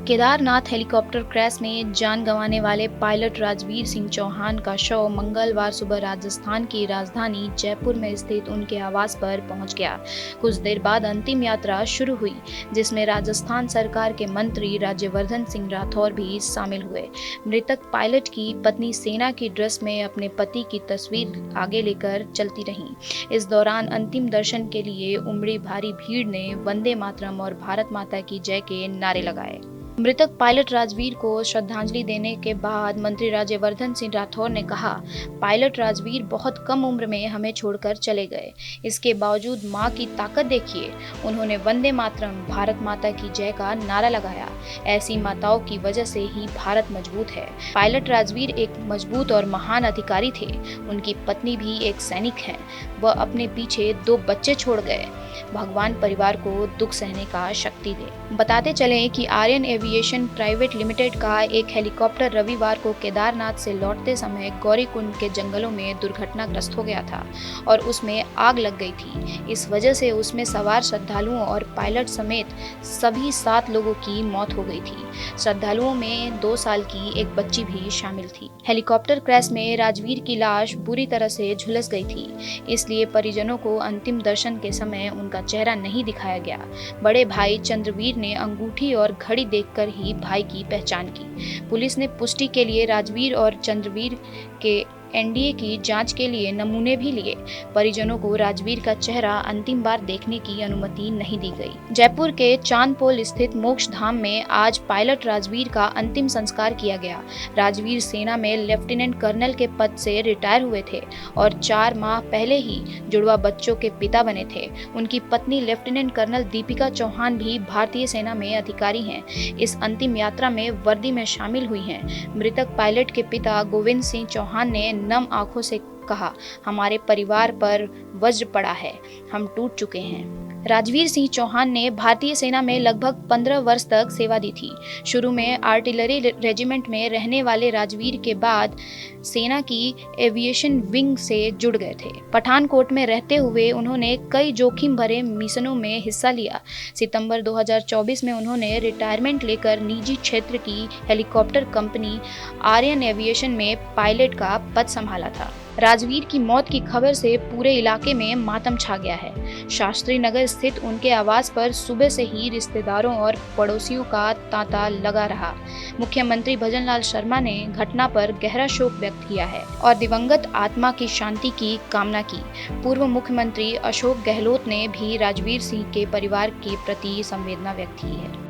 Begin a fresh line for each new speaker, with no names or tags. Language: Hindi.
केदारनाथ हेलीकॉप्टर क्रैश में जान गंवाने वाले पायलट राजवीर सिंह चौहान का शव मंगलवार सुबह राजस्थान की राजधानी जयपुर में स्थित उनके आवास पर पहुंच गया। कुछ देर बाद अंतिम यात्रा शुरू हुई, जिसमें राजस्थान सरकार के मंत्री राज्यवर्धन सिंह राठौर भी शामिल हुए। मृतक पायलट की पत्नी सेना की ड्रेस में अपने पति की तस्वीर आगे लेकर चलती रहीं। इस दौरान अंतिम दर्शन के लिए उमड़ी भारी भीड़ ने वंदे मातरम और भारत माता की जय के नारे लगाए। मृतक पायलट राजवीर को श्रद्धांजलि देने के बाद मंत्री राज्यवर्धन सिंह राठौर ने कहा, पायलट राजवीर बहुत कम उम्र में हमें छोड़कर चले गए। इसके बावजूद मां की ताकत देखिए। उन्होंने वंदे मातरम, भारत माता की जय का नारा लगाया। ऐसी माताओं की वजह से ही भारत मजबूत है। पायलट राजवीर एक मजबूत और महान अधिकारी थे। उनकी पत्नी भी एक सैनिक हैं। वह अपने पीछे 2 बच्चे छोड़ गए। भगवान परिवार को दुख सहने का शक्ति दे। बताते चलें कि आर्यन एविएशन प्राइवेट लिमिटेड का एक हेलीकॉप्टर रविवार को केदारनाथ से लौटते समय गौरीकुंड के जंगलों में दुर्घटनाग्रस्त हो गया था और उसमें आग लग गई थी। इस वजह से उसमें सवार श्रद्धालुओं और पायलट समेत सभी 7 लोगों की मौत हो गई थी। श्रद्धालुओं में 2 साल की एक बच्ची भी शामिल थी। हेलीकॉप्टर क्रैश में राजवीर की लाश बुरी तरह से झुलस गई थी, इसलिए परिजनों को अंतिम दर्शन के समय उनका चेहरा नहीं दिखाया गया। बड़े भाई चंद्रवीर ने अंगूठी और घड़ी देखकर ही भाई की पहचान की। पुलिस ने पुष्टि के लिए राजवीर और चंद्रवीर के एनडीए की जांच के लिए नमूने भी लिए। परिजनों को राजवीर का चेहरा अंतिम बार देखने की अनुमति नहीं दी गई। जयपुर के चांदपोल स्थित मोक्ष धाम में आज पायलट राजवीर का अंतिम संस्कार किया गया। राजवीर सेना में लेफ्टिनेंट कर्नल के पद से रिटायर हुए थे और 4 माह पहले ही जुड़वा बच्चों के पिता बने थे। उनकी पत्नी लेफ्टिनेंट कर्नल दीपिका चौहान भी भारतीय सेना में अधिकारी हैं। इस अंतिम यात्रा में वर्दी में शामिल हुई हैं। मृतक पायलट के पिता गोविंद सिंह चौहान ने नम आंखों से कहा, हमारे परिवार पर वज्र पड़ा है, हम टूट चुके हैं। राजवीर सिंह चौहान ने भारतीय सेना में लगभग 15 वर्ष तक सेवा दी थी। शुरू में आर्टिलरी रेजिमेंट में रहने वाले राजवीर के बाद सेना की एविएशन विंग से जुड़ गए थे। पठानकोट में रहते हुए उन्होंने कई जोखिम भरे मिशनों में हिस्सा लिया। सितंबर 2024 में उन्होंने रिटायरमेंट लेकर निजी क्षेत्र की हेलीकॉप्टर कंपनी आर्यन एविएशन में पायलट का पद संभाला था। राजवीर की मौत की खबर से पूरे इलाके में मातम छा गया है। शास्त्री नगर स्थित उनके आवास पर सुबह से ही रिश्तेदारों और पड़ोसियों का तांता लगा रहा। मुख्यमंत्री भजनलाल शर्मा ने घटना पर गहरा शोक व्यक्त किया है और दिवंगत आत्मा की शांति की कामना की। पूर्व मुख्यमंत्री अशोक गहलोत ने भी राजवीर सिंह के परिवार के प्रति संवेदना व्यक्त की है।